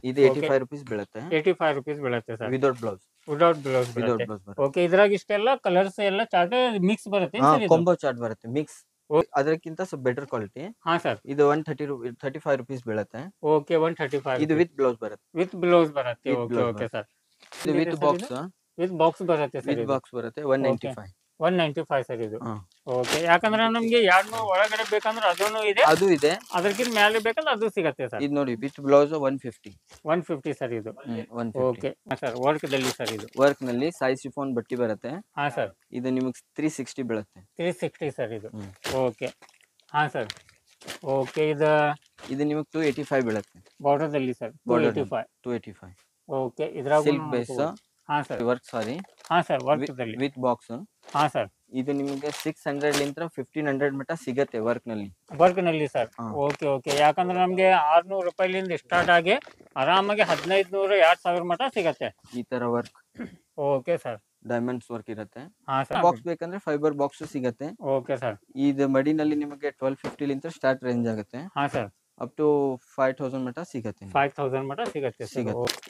ಇದು 85 ರೂಪೀಸ್ ಬೀಳುತ್ತೆ. 85 ರೂಪೀಸ್ ಬೀಳುತ್ತೆ sir. Without blouse. Without blouse ಬರುತ್ತೆ. ಬರುತ್ತೆ. ಓಕೆ, ಇದ್ರಾಗ ಇಷ್ಟೆಲ್ಲ ಕಲರ್ಸ್ ಎಲ್ಲ ಚಾರ್ಟ್ ಮಿಕ್ಸ್ ಬರುತ್ತೆ ಸರ್ ಇದು? ಕಾಂಬೋ ಚಾರ್ಟ್ ಬರುತ್ತೆ ಮಿಕ್ಸ್. ಅದಕ್ಕಿಂತ ಸ್ವಲ್ಪ ಬೆಟರ್ ಕ್ವಾಲಿಟಿ. ಹಾ ಸರ್. ಇದು 135 ರೂಪೀಸ್ ಬೀಳುತ್ತೆ. ಓಕೆ, 135. ಇದು ವಿತ್ ಬ್ಲೌಸ್ ಬರುತ್ತೆ. ವಿತ್ ಬ್ಲೌಸ್ ಬರುತ್ತೆ. Okay okay sir. ಇದು ವಿತ್ ಬಾಕ್ಸ್. ವಿತ್ ಬಾಕ್ಸ್ ಬರುತ್ತೆ ಸರ್. ವಿತ್ ಬಾಕ್ಸ್ ಬರುತ್ತೆ 195. 195 ಸರ್ ಇದು. ಓಕೆ, ಯಾಕಂದ್ರೆ ನಮ್ಗೆ 200 ಒಳಗಡೆ ಬೇಕಂದ್ರೆ ಅದೂ ಇದೆ, ಅದು ಇದೆ. ಅದಕ್ಕಿಂತ ಮೇಲೆ ಬೇಕಂದ್ರೆ ಅದು ಸಿಗತ್ತೆ ಸರ್. ಇದು ನೋಡಿ ವಿತ್ ಬ್ಲೌಸ್ 150. 150 ಸರ್ ಇದು. ಓಕೆ ಸರ್, ವರ್ಕ್ ದಲ್ಲಿ ಸರ್ ಇದು. ವರ್ಕ್ ನಲ್ಲಿ ಸಾಯಿ ಶಿಫಾನ್ ಬಟ್ಟಿ ಬರುತ್ತೆ. ಹಾ ಸರ್. ಇದು ನಿಮಗೆ 360 ಬೀಳುತ್ತೆ. 360 ಸರ್ ಇದು. ಓಕೆ, ಹಾ ಸರ್. ಓಕೆ, ಇದು ನಿಮಗೆ 285 ಬೀಳುತ್ತೆ. ಬಾರ್ಡರ್ ದಲ್ಲಿ ಸರ್ 285. ಓಕೆ, ಇದ್ರಾಗ ಸಿಲ್ಕ್ ಬೇಸ್. ಹಾ ಸರ್. ವರ್ಕ್ ಸಾರಿ. ಹಾ ಸರ್, ವರ್ಕ್ ದಲ್ಲಿ ವಿತ್ ಬಾಕ್ಸ್. ಹಾ ಸರ್. ಇದು ನಿಮಗೆ 600 ಲಿಂದ 1500 ಮಟ್ಟ ಸಿಗತ್ತೆ ವರ್ಕ್ ನಲ್ಲಿ ಸರ್. ಓಕೆ ಓಕೆ, ಯಾಕಂದ್ರೆ ನಮ್ಗೆ 600 ರೂಪಾಯಿಲಿಂದ ಸ್ಟಾರ್ಟ್ ಆಗಿ ಆರಾಮಾಗಿ 1500 2000 ಮಟ್ಟ ಸಿಗತ್ತೆ ಈ ತರ work. Okay sir. Diamonds work ಇರುತ್ತೆ. ಹಾ ಸರ್. ಬಾಕ್ಸ್ ಬೇಕಂದ್ರೆ ಫೈಬರ್ ಬಾಕ್ಸ್ ಸಿಗತ್ತೆ. Okay sir. ಇದು ಮಡಿನಲ್ಲಿ ನಿಮಗೆ 1250 ಲಿಂದ ಸ್ಟಾರ್ಟ್ ರೇಂಜ್ ಆಗುತ್ತೆ. ಹಾ ಸರ್. ಅಪ್ ಟು 5000 ಮಟ್ಟ ಸಿಗತ್ತೆ. 5000 ಮಟ್ಟ ಸಿಗತ್ತೆ.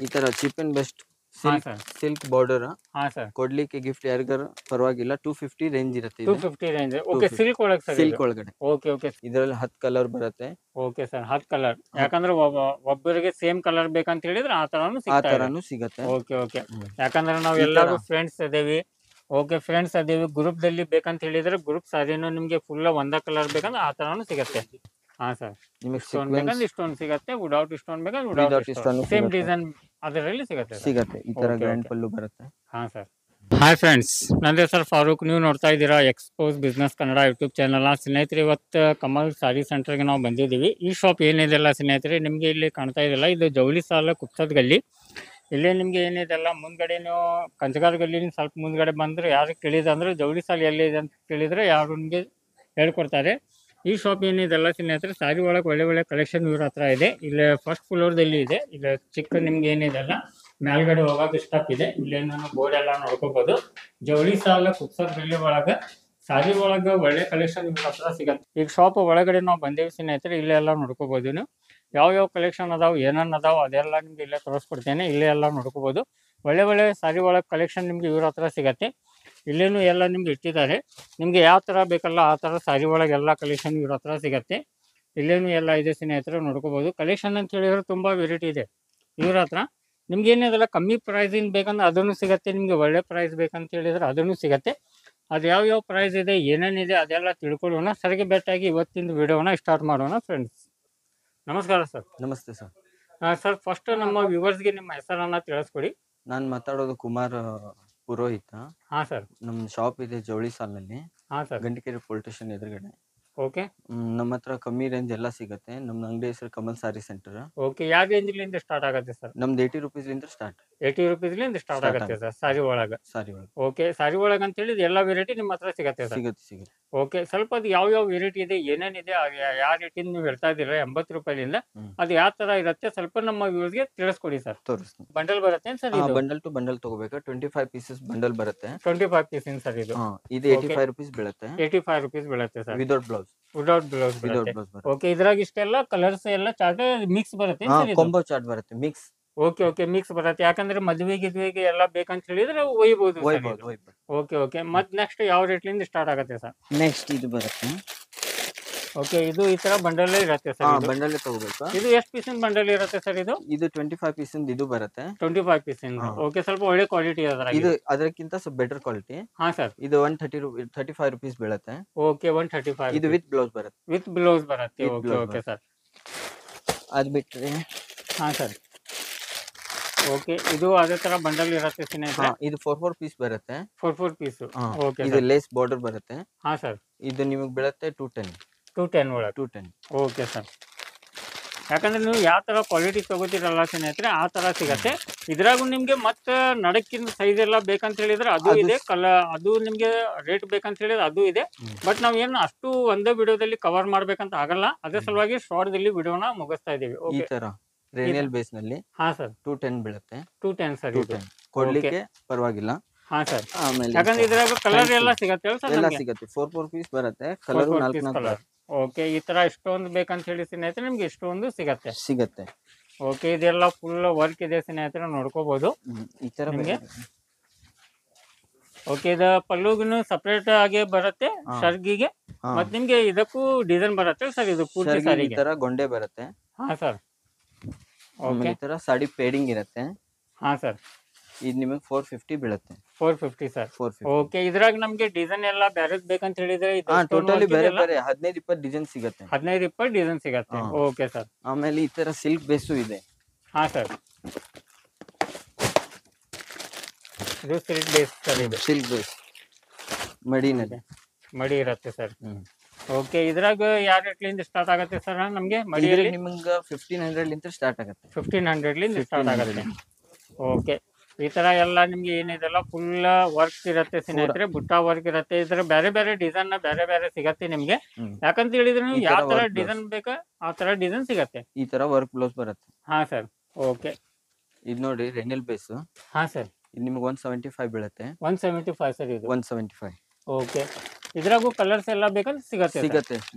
ಈ ತರ cheap and best silk border. ಹಾ ಸರ್. ಕೊಡ್ಲಿಕ್ಕೆ ಗಿಫ್ಟ್ ಯಾರಿಗಾರು ಪರವಾಗಿಲ್ಲ. 250 ರೇಂಜ್ ಇರುತ್ತೆ. 250 ರೇಂಜ್. ಓಕೆ, ಸಿಲ್ಕ್ ಒಳಗೆ ಸರ್. ಸಿಲ್ಕ್ ಒಳಗಡೆ. Okay okay. ಇದರಲ್ಲಿ 10 ಕಲರ್ ಬರುತ್ತೆ. Okay sir, 10 colour. ಯಾಕಂದ್ರೆ ಒಬ್ಬರಿಗೆ ಸೇಮ್ ಕಲರ್ ಬೇಕಂತ ಹೇಳಿದ್ರೆ ಆ ತರಾನು ಸಿಗತ್ತೆ. ಓಕೆ ಓಕೆ, ಯಾಕಂದ್ರೆ ನಾವು ಎಲ್ಲರೂ ಫ್ರೆಂಡ್ಸ್ ಇದೇವಿ. ಓಕೆ, ಫ್ರೆಂಡ್ಸ್ ಅದೇವಿ. ಗ್ರೂಪ್ ದಲ್ಲಿ ಬೇಕಂತ ಹೇಳಿದ್ರೆ ಗ್ರೂಪ್ ಸಾರಿನೂ ನಿಮ್ಗೆ ಫುಲ್ ಒಂದ ಕಲರ್ ಬೇಕಂದ್ರೆ ಆ ತರಾನು ಸಿಗತ್ತೆ. ಹಾ ಸರ್. ನಿಮಗೆ ಸ್ಟೋನ್ ಬೇಕಂದ್ರೆ ಸ್ಟೋನ್ ಸಿಗತ್ತೆ, ವಿದೌಟ್ ಸ್ಟೋನ್ ಬೇಕಂದ್ರೆ ವಿದೌಟ್ ಸ್ಟೋನ್. ಸೇಮ್ ಡಿಸೈನ್ ಅದರಲ್ಲಿ ಸಿಗತ್ತೆ. ಈ ತರ ಗ್ರ್ಯಾಂಡ್ ಪಲ್ಲು ಬರುತ್ತೆ. ಹಾ ಸರ್. ಹಾಯ್ ಫ್ರೆಂಡ್ಸ್, ನನ್ನ ಹೆಸರು ಫಾರೂಕ್. ನೀವು ನೋಡ್ತಾ ಇದ್ದೀರಾ expose business Kannada YouTube channel. ಸ್ನೇಹಿತರೆ, ಇವತ್ತು ಕಮಲ್ ಸಾರಿ ಸೆಂಟರ್ಗೆ ನಾವು ಬಂದಿದ್ದೀವಿ. ಈ ಶಾಪ್ ಏನಿದೆಲ್ಲ ಸ್ನೇಹಿತರೆ, ನಿಮಗೆ ಇಲ್ಲಿ ಕಾಣ್ತಾ ಇದೆಯಲ್ಲ, ಇದು ಜವಳಿ ಸಾಲ ಕುಪ್ಸದ್ ಗಲ್ಲಿ. ಇಲ್ಲೇ ನಿಮ್ಗೆ ಏನಿದೆಲ್ಲ ಮುಂದ್ಗಡೆ ನೀವು ಕಂಚಗಾರ ಗಲ್ಲಿ ಸ್ವಲ್ಪ ಮುಂದ್ಗಡೆ ಬಂದ್ರೆ ಯಾರು ಕೇಳಿದಂದ್ರೆ ಜವಳಿ ಸಾಲ ಎಲ್ಲಿದೆ ಅಂತ ಕೇಳಿದ್ರೆ ಯಾರು ನಿಮಗೆ ಹೇಳ್ಕೊಡ್ತಾರೆ. ಈ ಶಾಪ್ ಏನಿದೆಲ್ಲ ಸ್ನೇಹಿತರೆ, ಸಾರಿ ಒಳಗೆ ಒಳ್ಳೆ ಒಳ್ಳೆ ಕಲೆಕ್ಷನ್ ಇವ್ರ ಹತ್ರ ಇದೆ. ಇಲ್ಲಿ ಫಸ್ಟ್ ಫ್ಲೋರ್ದಲ್ಲಿ ಇದೆ. ಇಲ್ಲಿ ಚಿಕ್ಕ ನಿಮ್ಗೆ ಏನಿದೆಲ್ಲ ಮೇಲ್ಗಡೆ ಹೋಗೋದು ಸ್ಟೆಪ್ ಇದೆ. ಇಲ್ಲೇನು ಬೋರ್ಡ್ ಎಲ್ಲ ನೋಡ್ಕೋಬಹುದು. ಜವಳಿ ಸಾಲ ಕುಪ್ಸದ್ ಗಲ್ಲಿ ಒಳಗೆ ಸಾರಿ ಒಳಗೆ ಒಳ್ಳೆ ಕಲೆಕ್ಷನ್ ಇವ್ರ ಹತ್ರ ಸಿಗತ್ತೆ. ಈಗ ಶಾಪ್ ಒಳಗಡೆ ನಾವು ಬಂದೇವಿ ಸ್ನೇಹಿತರೆ, ಇಲ್ಲೆಲ್ಲ ನೋಡ್ಕೋಬಹುದು. ನೀವು ಯಾವ ಕಲೆಕ್ಷನ್ ಅದಾವ, ಏನೇನು ಅದಾವ ಅದೆಲ್ಲ ನಿಮ್ಗೆ ಇಲ್ಲೇ ತೋರಿಸ್ಕೊಡ್ತೇನೆ. ಇಲ್ಲೇ ಎಲ್ಲ ನೋಡ್ಕೋಬಹುದು. ಒಳ್ಳೆ ಒಳ್ಳೆ ಸಾರಿ ಒಳಗೆ ಕಲೆಕ್ಷನ್ ನಿಮ್ಗೆ ಇವ್ರ ಹತ್ರ ಸಿಗತ್ತೆ. ಇಲ್ಲೇನು ಎಲ್ಲ ನಿಮ್ಗೆ ಇಟ್ಟಿದ್ದಾರೆ. ನಿಮ್ಗೆ ಯಾವ ತರ ಬೇಕಲ್ಲ ಆ ತರ ಸಾರಿ ಒಳಗೆ ಎಲ್ಲ ಕಲೆಕ್ಷನ್ ಇವ್ರ ಹತ್ರ ಸಿಗತ್ತೆ. ಇಲ್ಲೇನು ಎಲ್ಲ ಇದೆ ಸ್ನೇಹಿತರೆ, ನೋಡ್ಕೋಬಹುದು. ಕಲೆಕ್ಷನ್ ಅಂತ ಹೇಳಿದ್ರೆ ತುಂಬಾ ವೆರೈಟಿ ಇದೆ ಇವ್ರ ಹತ್ರ. ನಿಮ್ಗೆ ಏನಿದೆಲ್ಲ ಕಮ್ಮಿ ಪ್ರೈಸ್ ಇನ್ ಬೇಕಂದ್ರೆ ಅದನ್ನು ಸಿಗತ್ತೆ. ನಿಮ್ಗೆ ಒಳ್ಳೆ ಪ್ರೈಸ್ ಬೇಕಂತ ಹೇಳಿದ್ರೆ ಅದನ್ನು ಸಿಗತ್ತೆ. ಅದು ಯಾವ ಪ್ರೈಸ್ ಇದೆ, ಏನೇನಿದೆ ಅದೆಲ್ಲ ತಿಳ್ಕೊಳ್ಳೋಣ. ಸರಿಗೆ ಬೆಟ್ಟಾಗಿ ಇವತ್ತಿನ ವಿಡಿಯೋನ ಸ್ಟಾರ್ಟ್ ಮಾಡೋಣ ಫ್ರೆಂಡ್ಸ್. ನಮಸ್ಕಾರ ಸರ್. ನಮಸ್ತೆ ಸರ್. ಸರ್, ಫಸ್ಟ್ ನಮ್ಮ ವ್ಯೂವರ್ಸ್ಗೆ ನಿಮ್ಮ ಹೆಸರನ್ನ ತಿಳಿಸ್ಕೊಡಿ. ನಾನು ಮಾತಾಡೋದು ಕುಮಾರ್ ಪುರೋಹಿತ. ಹಾ ಸರ್. ನಮ್ಮ ಶಾಪ್ ಇದೆ ಜವಳಿ ಸಾಲಲ್ಲಿ. ಹಾ ಸರ್. ಗಂಟಿಕೆರೆ ಪೊಲೀಸ್ ಸ್ಟೇಷನ್ ಎದುರುಗಡೆ. ಓಕೆ. ನಮ್ಮ ಹತ್ರ ಕಮ್ಮಿ ರೇಂಜ್ ಎಲ್ಲ ಸಿಗುತ್ತೆ. ನಮ್ಮ ಅಂಗಡಿ ಹೆಸರು ಕಮಲ್ ಸಾರಿ ಸೆಂಟರ್. ಓಕೆ, ಯಾವ ರೇಂಜ್ಲಿಂದ ಸ್ಟಾರ್ಟ್ ಆಗುತ್ತೆ ಸರ್? ನಮ್ದು 80 ರೂಪೀಸ್ಲಿಂದ ಸ್ಟಾರ್ಟ್. 80 ರೂಪೀಸ್ಲಿಂದ ಸ್ಟಾರ್ಟ್ ಆಗುತ್ತೆ ಸರ್ ಸಾರಿ ಒಳಗೆ. ಓಕೆ, ಸಾರಿ ಒಳಗೆ ಅಂತ ಹೇಳಿದ್ರೆ ಎಲ್ಲ ವೆರೈಟಿ ನಿಮ್ಮ ಹತ್ರ ಸಿಗುತ್ತೆ ಸರ್? ಸಿಗುತ್ತೆ. ಓಕೆ, ಸ್ವಲ್ಪ ಅದು ಯಾವ ವೆರೈಟಿ ಇದೆ, ಏನೇನಿದೆ, ಯಾವ ರೇಟಿಂದ ನೀವು ಹೇಳ್ತಾ ಇದ್ದೀರಾ 80 ರೂಪಾಯಿಲಿಂದ, ಅದು ಯಾವ ತರ ಇರುತ್ತೆ ಸ್ವಲ್ಪ ನಮ್ಮ ವ್ಯೂಸ್ಗೆ ತಿಳಿಸ್ಕೊಡಿ ಸರ್. ತೋರಿಸ್ತೀನಿ. ಬಂಡಲ್ ಬರುತ್ತೆ ಸರ್? ಬಂಡಲ್ ಟು ಬಂಡಲ್ ತಗೋಬೇಕು. 25 ಪೀಸಸ್ ಬಂಡಲ್ ಬರುತ್ತೆ. 25 ಪೀಸ್ ಸರ್ ಇದು. ಇದು 85 ರೂಪೀಸ್ ಬೀಳುತ್ತೆ. 85 ರೂಪೀಸ್ ಬೀಳುತ್ತೆ sir. Without blouse. Without blouse ಬರುತ್ತೆ. ಓಕೆ, ಇದ್ರಾಗ ಇಷ್ಟೆಲ್ಲ ಕಲರ್ಸ್ ಎಲ್ಲ ಚಾರ್ಟ್ ಮಿಕ್ಸ್ ಬರುತ್ತೆ. ಕಾಂಬೋ ಚಾರ್ಟ್ ಬರುತ್ತೆ ಮಿಕ್ಸ್. ಓಕೆ ಓಕೆ, ಮಿಕ್ಸ್ ಬರುತ್ತೆ. ಯಾಕಂದ್ರೆ ಮದುವೆಗೆ ಎಲ್ಲ ಬೇಕಂತ ಹೇಳಿದ್ರೆ ಒಯ್ಬಹುದು. ಓಕೆ ಓಕೆ, ಮತ್ ನೆಕ್ಸ್ಟ್ ಯಾವ ರೇಟ್ಲಿಂದ ಸ್ಟಾರ್ಟ್ ಆಗುತ್ತೆ ಸರ್? ನೆಕ್ಸ್ಟ್ ಇದು ಬರುತ್ತೆ. ಓಕೆ, ಇದು ಈ ತರ ಬಂಡಲ್ ಇರುತ್ತೆ ಸರ್? ಬಂಡಲ್ ತಗೋಬೇಕು. ಇದು ಎಷ್ಟು ಪೀಸಿನ ಬಂಡಲ್ ಇರುತ್ತೆ ಸರ್ ಇದು? ಇದು 25 ಪೀಸಿಂದ ಇದು ಬರುತ್ತೆ. 25 ಪೀಸಿಂದ. ಓಕೆ, ಸ್ವಲ್ಪ ಒಳ್ಳೆ ಕ್ವಾಲಿಟಿ ಅದರ. ಇದು ಅದಕ್ಕಿಂತ ಸ್ವಲ್ಪ ಬೆಟರ್ ಕ್ವಾಲಿಟಿ. ಹಾ ಸರ್. ಇದು 135 ರೂಪೀಸ್ ಬೀಳುತ್ತೆ. ಓಕೆ, 135. ಇದು ವಿತ್ ಬ್ಲೌಸ್ ಬರುತ್ತೆ. ವಿತ್ ಬ್ಲೌಸ್ ಬರುತ್ತೆ. Okay okay sir. ಅದು ಬಿಟ್ಟರೆ ಹಾ ಸರ್. ಓಕೆ, ಇದು ಅದೇ ತರ ಬಂಡಲ್ ಇರುತ್ತೆ ಸ್ನೇಹಿತರೆ. ಇದು 4 ಪೀಸ್ ಬರುತ್ತೆ. 4 ಪೀಸ್. ಓಕೆ, ಇದು ಲೇಸ್ ಬಾರ್ಡರ್ ಬರುತ್ತೆ. ಹಾ ಸರ್. ಇದು ನಿಮಗೆ ಬೀಳುತ್ತೆ 210. 210 ಒಳಗೆ. 210. Okay sir. ಯಾಕಂದ್ರೆ ನೀವು ಯಾವ ತರ ಕ್ವಾಲಿಟಿ ತಗೋತೀರಲ್ಲ ಸ್ನೇಹಿತರೆ ಆ ತರ ಸಿಗತ್ತೆ. ಇದ್ರಾಗು ನಿಮ್ಗೆ ಮತ್ತೆ ನಡಕ್ಕಿನ ಸೈಜ್ ಎಲ್ಲ ಬೇಕಂತ ಹೇಳಿದ್ರೆ ಅದು ಇದೆ. ಅದು ನಿಮ್ಗೆ ರೇಟ್ ಬೇಕಂತ ಹೇಳಿದ್ರೆ ಅದು ಇದೆ. ಬಟ್ ನಾವ್ ಏನು ಅಷ್ಟು ಒಂದೇ ವಿಡಿಯೋದಲ್ಲಿ ಕವರ್ ಮಾಡ್ಬೇಕಂತ ಆಗಲ್ಲ. ಅದೇ ಸಲುವಾಗಿ ಶಾರ್ಟ್ ದಲ್ಲಿ ವಿಡಿಯೋನ ಮುಗಿಸ್ತಾ ಇದೀವಿ. ಈ ತರ ರೇನಿಯಲ್ ಬೇಸ್ ನಲ್ಲಿ. ಹಾ ಸರ್. 210 ಬೀಳುತ್ತೆ. 210 ಸರ್. ಇದು ಕೊಡ್ಲಿಕ್ಕೆ ಪರವಾಗಿಲ್ಲ. ಹಾ ಸರ್. ಆಮೇಲೆ ಯಾಕಂದ್ರೆ ಇದ್ರಾಗ ಕಲರ್ ಎಲ್ಲ ಸಿಗತ್ತೆ ಸರ್? ಎಲ್ಲ ಸಿಗುತ್ತೆ. 4 ಪೀಸ್ ಬರುತ್ತೆ. Colour 4 colour. ಓಕೆ, ಈ ತರ ಇಷ್ಟೊಂದು ಬೇಕಂತ ಹೇಳಿ ಸ್ನೇಹಿತರೆ ನಿಮ್ಗೆ ಇಷ್ಟೊಂದು ಸಿಗತ್ತೆ. ಓಕೆ, ಇದೆಲ್ಲ ಫುಲ್ ವರ್ಕ್ ಇದೆ ಸ್ನೇಹಿತರೆ, ನೋಡ್ಕೋಬಹುದು ಈ ತರ ನಿಮ್ಗೆ. ಓಕೆ, ಇದು ಪಲ್ಲುಗೂ ಸಪರೇಟ್ ಆಗಿ ಬರುತ್ತೆ ಶರ್ಗಿಗೆ, ಮತ್ತೆ ನಿಮ್ಗೆ ಇದಕ್ಕೂ ಡಿಸೈನ್ ಬರುತ್ತೆ ಸರ್. ಇದು ಪೂರ್ತಿ ಈ ಸಾರಿಗೆ ತರ ಗೊಂಡೆ ಬರುತ್ತೆ. ಹಾ ಸರ್. ಆಮೇಲೆ ಈ ತರ ಸಾಡಿ ಪೇಡಿಂಗ್ ಇರುತ್ತೆ. ಹಾ ಸರ್. ಇದು ನಿಮಗೆ 450 ಬೀಳುತ್ತೆ. 450 ಸರ್. 450. ಓಕೆ, ಇದ್ರಾಗ ನಮ್ಗೆ ಡಿಸೈನ್ ಎಲ್ಲ ಬೇರೆದ್ ಬೇಕಂತ ಹೇಳಿದ್ರೆ ಹಾ, ಟೋಟಲಿ ಬೇರೆ ಬೇರೆ 15-20 ಡಿಸೈನ್ ಸಿಗುತ್ತೆ. 15-20 ಡಿಸೈನ್ ಸಿಗತ್ತೆ. Okay sir. ಆಮೇಲೆ ಈ ತರ ಸಿಲ್ಕ್ ಬೇಸು ಇದೆ. ಹಾ ಸರ್, ಇದು ಸಿಲ್ಕ್ ಬೇಸ್ ಸರ್. ಇದು ಸಿಲ್ಕ್ ಬೇಸ್ ಮಡಿನಲ್ಲಿ ಮಡಿ ಇರುತ್ತೆ ಸರ್. ಓಕೆ, ಇದ್ರಾಗ ಯಾವ ರೇಟ್ಲಿಂದ ಸ್ಟಾರ್ಟ್ ಆಗುತ್ತೆ ಸರ್ ನಮ್ಗೆ ಮಡಿಯಲ್ಲಿ? ನಿಮ್ಗೆ 1500 ಲಿಂದ ಸ್ಟಾರ್ಟ್ ಆಗುತ್ತೆ. 1500 ಲಿಂದ ಸ್ಟಾರ್ಟ್ ಆಗುತ್ತೆ. ಓಕೆ, ಈ ತರ ಎಲ್ಲ ನಿಮ್ಗೆ ಏನಿದೆಲ್ಲ ಫುಲ್ ವರ್ಕ್ ಇರುತ್ತೆ ಸ್ನೇಹಿತರೆ, ಬುಟ್ಟ ವರ್ಕ್ ಇರುತ್ತೆ. ಇದ್ರ ಬೇರೆ ಬೇರೆ ಡಿಸೈನ್ ಬೇರೆ ಬೇರೆ ಸಿಗತ್ತೆ ನಿಮ್ಗೆ. ಯಾಕಂತ ಹೇಳಿದ್ರೆ ನೀವು ಯಾವ ತರ ಡಿಸೈನ್ ಬೇಕಾ ಆ ತರ ಡಿಸೈನ್ ಸಿಗತ್ತೆ. ಈ ತರ ವರ್ಕ್ ಬ್ಲೌಸ್ ಬರುತ್ತೆ. ಹಾ ಸರ್. ಓಕೆ, ಇದು ನೋಡಿ ರೆನಿಲ್ ಬೇಸ್. ಹಾ ಸರ್. ಇದು ನಿಮ್ಗೆ 175 ಬೀಳುತ್ತೆ. 175 ಸರ್. ಇದು 175. ಓಕೆ, ಇದ್ರಾಗೂ ಕಲರ್ಸ್ ಎಲ್ಲ ಬೇಕಂದ್ರೆ ಸಿಗತ್ತೆ.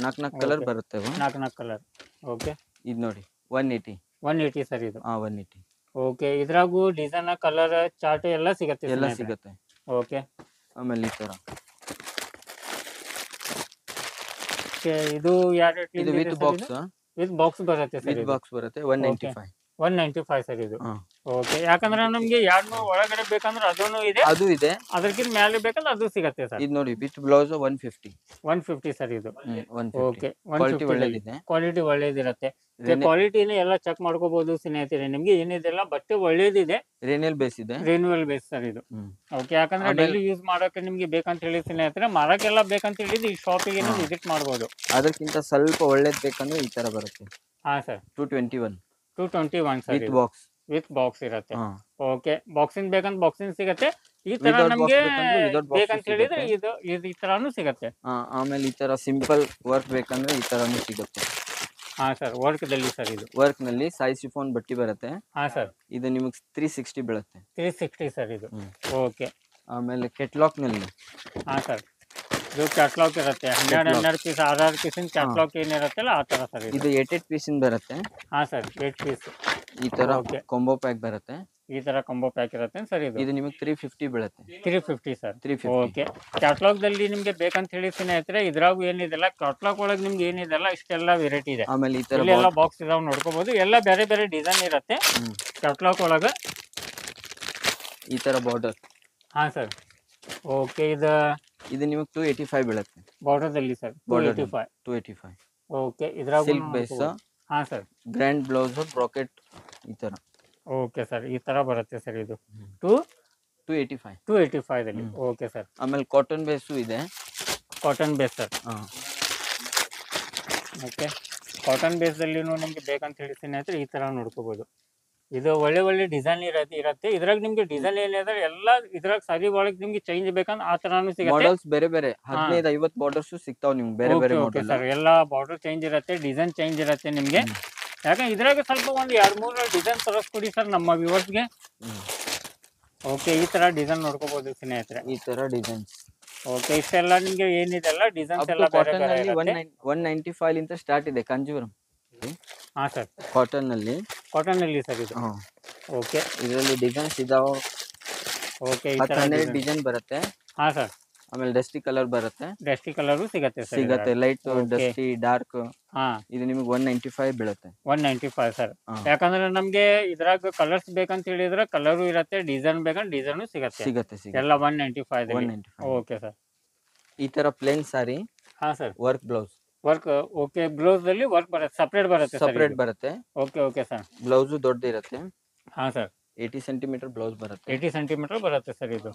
4 ಕಲರ್ ಬರುತ್ತೆ. 4 ಕಲರ್. ಓಕೆ, ಇದು ನೋಡಿ 180 ಸರ್. ಇದು 180. ಓಕೆ, ಇದ್ರಾಗೂ ಡಿಸೈನ್ ಕಲರ್ ಚಾರ್ಟ್ ಎಲ್ಲ ಸಿಗತ್ತೆ. ಎಲ್ಲ ಸಿಗುತ್ತೆ. ಓಕೆ, ಆಮೇಲೆ ಈ ತರ ಇದು ಯಾವ ರೇಟ್? ಇದು ವಿತ್ ಬಾಕ್ಸ್. ವಿತ್ ಬಾಕ್ಸ್ ಬರುತ್ತೆ ಸರ್. ವಿತ್ ಬಾಕ್ಸ್ ಬರುತ್ತೆ 195. 195 ಸರ್. ಇದು ಓಕೆ, ಯಾಕಂದ್ರೆ ನಮ್ಗೆ 200 ಒಳಗಡೆ ಬೇಕಂದ್ರೆ ಅದೂ ಇದೆ, ಅದು ಇದೆ. ಅದಕ್ಕಿಂತ ಮೇಲೆ ಬೇಕಂದ್ರೆ ಅದು ಸಿಗತ್ತೆ ಸರ್. ಇದು ನೋಡಿ ವಿತ್ ಬ್ಲೌಸ್ 150. 150 ಸರ್. ಇದು 150. ಓಕೆ, ಕ್ವಾಲಿಟಿ ಒಳ್ಳೆದಿದೆ. ಕ್ವಾಲಿಟಿ ಒಳ್ಳೇದಿರುತ್ತೆ. ಕ್ವಾಲಿಟಿನ ಎಲ್ಲ ಚೆಕ್ ಮಾಡ್ಕೋಬಹುದು ಸ್ನೇಹಿತರೆ. ನಿಮ್ಗೆ ಏನಿದೆಲ್ಲ ಬಟ್ಟೆ ಒಳ್ಳೇದಿದೆ. ರೇನಿಯಲ್ ಬೇಸ್ ಇದೆ. ರೇನ್ಯುವಲ್ ಬೇಸ್ ಸರ್. ಇದು ಓಕೆ, ಯಾಕಂದ್ರೆ ಡೈಲಿ ಯೂಸ್ ಮಾಡೋಕೆ ನಿಮ್ಗೆ ಬೇಕಂತ ಹೇಳಿ ಸ್ನೇಹಿತರೆ, ಮಾರಕ್ಕೆಲ್ಲ ಬೇಕಂತ ಹೇಳಿದ್ರೆ ಈ ಶಾಪಿಗೆ ವಿಸಿಟ್ ಮಾಡಬಹುದು. ಅದಕ್ಕಿಂತ ಸ್ವಲ್ಪ ಒಳ್ಳೇದ್ ಬೇಕಂದ್ರೆ ಈ ತರ ಬರುತ್ತೆ. ಹಾ sir. 221 sir. With box. With box ಇರುತ್ತೆ. ಓಕೆ, ಬಾಕ್ಸಿಂಗ್ ಬೇಕಂತ ಬಾಕ್ಸಿಂಗ್ ಸಿಗತ್ತೆ. ಈ ತರ ನಮ್ಗೆ ಬೇಕಂತ ಹೇಳಿದ್ರೆ ಇದು ಈ ತರಾನು ಸಿಗತ್ತೆ. ಆಮೇಲೆ ಈ ತರ ಸಿಂಪಲ್ ವರ್ಕ್ ಬೇಕಂದ್ರೆ ಈ ತರಾನು ಸಿಗುತ್ತೆ. ಹಾ ಸರ್, ವರ್ಕ್ ದಲ್ಲಿ ಸರ್. ಇದು ವರ್ಕ್ ನಲ್ಲಿ ಸಾಯಿ ಶಿಫಾನ್ ಬಟ್ಟಿ ಬರುತ್ತೆ. ಹಾ ಸರ್. ಇದು ನಿಮಗೆ 360 ಬೀಳುತ್ತೆ. 360 ಸರ್. ಇದು ಓಕೆ. ಆಮೇಲೆ ಕೆಟ್ಲಾಕ್ ನಲ್ಲಿ. ಹಾ ಸರ್, ಇದು ಕ್ಯಾಟ್ಲಾಗ್ ಇರುತ್ತೆ. 12 ಪೀಸ್ 6 ಪೀಸಿನ ಕ್ಯಾಟ್ಲಾಗ್ ಏನಿರುತ್ತಲ್ಲ ಆ ತರ ಸರ್. ಇದು 8 ಪೀಸಿನ ಬರುತ್ತೆ. ಹಾ ಸರ್, 8 ಪೀಸ್ ಈ ತರ ಕಾಂಬೋ ಪ್ಯಾಕ್ ಬರುತ್ತೆ. ಈ ತರ ಕಾಂಬೋ ಪ್ಯಾಕ್ ಇರುತ್ತೆ ಸರ್. ಇದು ನಿಮಗೆ 350 ಬೀಳುತ್ತೆ. 350 ಸರ್. 350. ಓಕೆ, ಕ್ಯಾಟ್ಲಾಗ್ ದಲ್ಲಿ ನಿಮ್ಗೆ ಬೇಕಂತ ಹೇಳಿ ಸ್ನೇಹಿತರೆ, ಇದ್ರಾಗೂ ಏನಿದೆಲ್ಲ ಕ್ಯಾಟ್ಲಾಗ್ ಒಳಗೆ ನಿಮ್ಗೆ ಏನಿದೆಲ್ಲ ಇಷ್ಟೆಲ್ಲ ವೆರೈಟಿ ಇದೆ. ಆಮೇಲೆ ಈ ತರ ಎಲ್ಲ ಬಾಕ್ಸ್ ಇದಾವ್ ನೋಡ್ಕೋಬಹುದು. ಎಲ್ಲ ಬೇರೆ ಬೇರೆ ಡಿಸೈನ್ ಇರುತ್ತೆ ಕ್ಯಾಟ್ಲಾಗ್ ಒಳಗೆ. ಈ ತರ ಬಾರ್ಡರ್. ಹಾ ಸರ್. ಓಕೆ, ಇದು ನಿಮಗೆ 285 ಬೀಳುತ್ತೆ. ಬಾರ್ಡರ್ ದಲ್ಲಿ ಸರ್. 285. ಓಕೆ, ಇದ್ರಾಗ ಸಿಲ್ಕ್ ಬೇಸ್. ಹಾ ಸರ್. ಗ್ರ್ಯಾಂಡ್ ಬ್ಲೌಸ್ ಬ್ರಾಕೆಟ್ ಈ ತರ. ಓಕೆ ಸರ್, ಈ ತರ ಬರುತ್ತೆ ಸರ್. ಇದು 285. 285 ದಲ್ಲಿ. Okay sir. ಆಮೇಲೆ ಕಾಟನ್ ಬೇಸು ಇದೆ. Cotton base sir. Okay, cotton base ದಲ್ಲಿ ನಿಮ್ಗೆ ಬೇಕಂತ ಹೇಳಿ ಸ್ನೇಹಿತರೆ ಈ ತರ ನೋಡ್ಕೋಬಹುದು. ಇದು ಒಳ್ಳೆ ಒಳ್ಳೆ ಡಿಸೈನ್ ಇರುತ್ತೆ. ಇದ್ರಾಗ ನಿಮ್ಗೆ ಡಿಸೈನ್ ಏನಿದೆ ಎಲ್ಲ ಇದ್ರಾಗ ಸಾರಿ ಒಳಗೆ ನಿಮ್ಗೆ ಚೇಂಜ್ ಬೇಕಂದ್ರೆ ಆ ತರಾನು ಸಿಗುತ್ತೆ. ಮಾಡೆಲ್ಸ್ ಬೇರೆ ಬೇರೆ 15-50 ಬಾರ್ಡರ್ಸ್ ಸಿಗ್ತಾವ ನಿಮ್ಗೆ ಬೇರೆ ಬೇರೆ ಮಾಡೆಲ್. ಸರ್, ಎಲ್ಲ ಬಾರ್ಡರ್ ಚೇಂಜ್ ಇರುತ್ತೆ, ಡಿಸೈನ್ ಚೇಂಜ್ ಇರುತ್ತೆ ನಿಮ್ಗೆ. ಯಾಕಂದ್ರೆ ಇದ್ರಾಗ ಸ್ವಲ್ಪ ಒಂದು 2-3 ಡಿಸೈನ್ ತರಿಸ್ಕೊಡಿ ಸರ್ ನಮ್ಮ ವ್ಯೂವರ್ಸ್ಗೆ. ಓಕೆ, ಈ ತರ ಡಿಸೈನ್ ನೋಡ್ಕೋಬಹುದು ಸ್ನೇಹಿತರೆ. ಈ ತರ ಡಿಸೈನ್ಸ್. ಓಕೆ, ಇಷ್ಟೆಲ್ಲ ನಿಮ್ಗೆ ಏನಿದೆಲ್ಲ ಡಿಸೈನ್ಸ್ ಎಲ್ಲ ಬೇರೆ ಬೇರೆ ಇರುತ್ತೆ. 195 ಇಂದ ಸ್ಟಾರ್ಟ್ ಇದೆ ಕಾಂಜೀವರಂ. ಹಾ ಸರ್. ಕಾಟನ್ ನಲ್ಲಿ ಸರ್. ಇದು ಓಕೆ, ಇದರಲ್ಲಿ ಡಿಸೈನ್ಸ್ ಇದಾವ. ಓಕೆ, ಈ ತರ 12 ಡಿಸೈನ್ ಬರುತ್ತೆ. ಹಾ ಸರ್. ಆಮೇಲೆ ಡಸ್ಟಿ ಕಲರ್ ಬರುತ್ತೆ. ಡಸ್ಟಿ ಕಲರ್ ಸಿಗತ್ತೆ. Light dusty dark. ಹಾ, ಇದು ನಿಮಗೆ 195 ಬೀಳುತ್ತೆ. 195 ಸರ್. ಯಾಕಂದ್ರೆ ನಮ್ಗೆ ಇದ್ರಾಗ ಕಲರ್ಸ್ ಬೇಕಂತ ಹೇಳಿದ್ರೆ ಕಲರು ಇರುತ್ತೆ, ಡಿಸೈನ್ ಬೇಕಂದ್ರೆ ಡಿಸೈನು ಸಿಗತ್ತೆ. ಎಲ್ಲ 195. Okay sir. ಈ ತರ ಪ್ಲೇನ್ ಸಾರಿ. ಹಾ sir. Work blouse. Okay, blouse ದಲ್ಲಿ ವರ್ಕ್ ಬರುತ್ತೆ, ಸಪರೇಟ್ ಬರುತ್ತೆ. Okay sir. ಬ್ಲೌಸ್ ದೊಡ್ಡದಿರುತ್ತೆ. ಹಾ ಸರ್. 80 ಸೆಂಟಿಮೀಟರ್ ಬ್ಲೌಸ್ ಬರುತ್ತೆ. 80 ಸೆಂಟಿಮೀಟರ್ ಬರುತ್ತೆ ಸರ್. ಇದು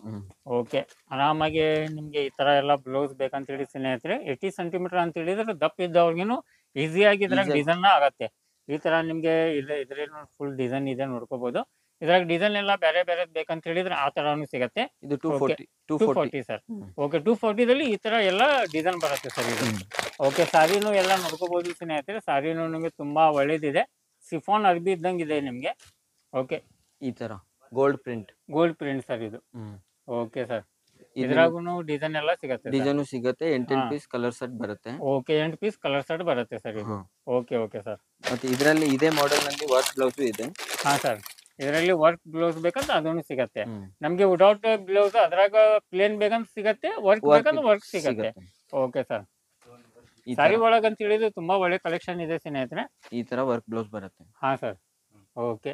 ಓಕೆ, ಆರಾಮಾಗಿ ನಿಮ್ಗೆ ಈ ತರ ಎಲ್ಲ ಬ್ಲೌಸ್ ಬೇಕಂತ ಹೇಳಿ ಸ್ನೇಹಿತರೆ 80 ಸೆಂಟಿಮೀಟರ್ ಅಂತ ಹೇಳಿದ್ರೆ ದಪ್ಪ ಇದ್ದವ್ರಿಗೂ ಈಸಿಯಾಗಿ ಇದ್ರಾಗ ಡಿಸೈನ್ ಆಗತ್ತೆ. ಈ ತರ ನಿಮ್ಗೆ ಇದ್ರೇನು ಫುಲ್ ಡಿಸೈನ್ ಇದೆ ನೋಡ್ಕೋಬಹುದು. ಇದ್ರಾಗ ಡಿಸೈನ್ ಎಲ್ಲ ಬೇರೆ ಬೇರೆ ಬೇಕಂತ ಹೇಳಿದ್ರೆ ಆ ತರಾನು ಸಿಗತ್ತೆ. ಇದು 240 ಸರ್. ಓಕೆ, 240 ದಲ್ಲಿ ಈ ತರ ಎಲ್ಲ ಡಿಸೈನ್ ಬರುತ್ತೆ ಸರ್. ಇದು ಓಕೆ, ಸಾರಿನೂ ಎಲ್ಲ ನೋಡ್ಕೋಬಹುದು ಸ್ನೇಹಿತರೆ. ಸಾರಿನೂ ನಿಮ್ಗೆ ತುಂಬಾ ಒಳ್ಳೇದಿದೆ. ಸಿಫಾನ್ ಅರ್ಬಿ ಇದ್ದಂಗೆ ಇದೆ ನಿಮ್ಗೆ. ಓಕೆ, ಈ ತರ ಗೋಲ್ಡ್ ಪ್ರಿಂಟ್ ಸರ್. ಇದು ಓಕೆ ಸರ್. ಇದ್ರಾಗೂನು ಡಿಸೈನ್ ಎಲ್ಲ ಸಿಗತ್ತೆ. ಡಿಸೈನ್ ಸಿಗತ್ತೆ. 8 ಪೀಸ್ ಕಲರ್ ಸೆಟ್ ಬರುತ್ತೆ. ಓಕೆ, 8 ಪೀಸ್ ಕಲರ್ ಸೆಟ್ ಬರುತ್ತೆ ಸರ್. ಇದು ಓಕೆ ಓಕೆ ಸರ್. ಮತ್ತೆ ಇದರಲ್ಲಿ ಇದೇ ಮಾಡೆಲ್ ನಲ್ಲಿ ವರ್ಕ್ ಬ್ಲೌಸ್ ಇದೆ. ಹಾ ಸರ್, ಇದರಲ್ಲಿ ವರ್ಕ್ ಬ್ಲೌಸ್ ಬೇಕಂತ ಅದನ್ನು ಸಿಗತ್ತೆ. ನಮ್ಗೆ ವಿದೌಟ್ ಬ್ಲೌಸ್ ಅದ್ರಾಗ ಪ್ಲೇನ್ ಬೇಕಂತ ಸಿಗತ್ತೆ, ವರ್ಕ್ ಬೇಕಂತ ವರ್ಕ್ ಸಿಗತ್ತೆ. Okay sir. ಸಾರಿ ಒಳಗ ಅಂತ ಹೇಳಿದ್ರೆ ತುಂಬಾ ಒಳ್ಳೆ ಕಲೆಕ್ಷನ್ ಇದೆ ಸ್ನೇಹಿತರೆ. ಈ ತರ ವರ್ಕ್ ಬ್ಲೌಸ್ ಬರುತ್ತೆ. ಹಾ ಸರ್. ಓಕೆ,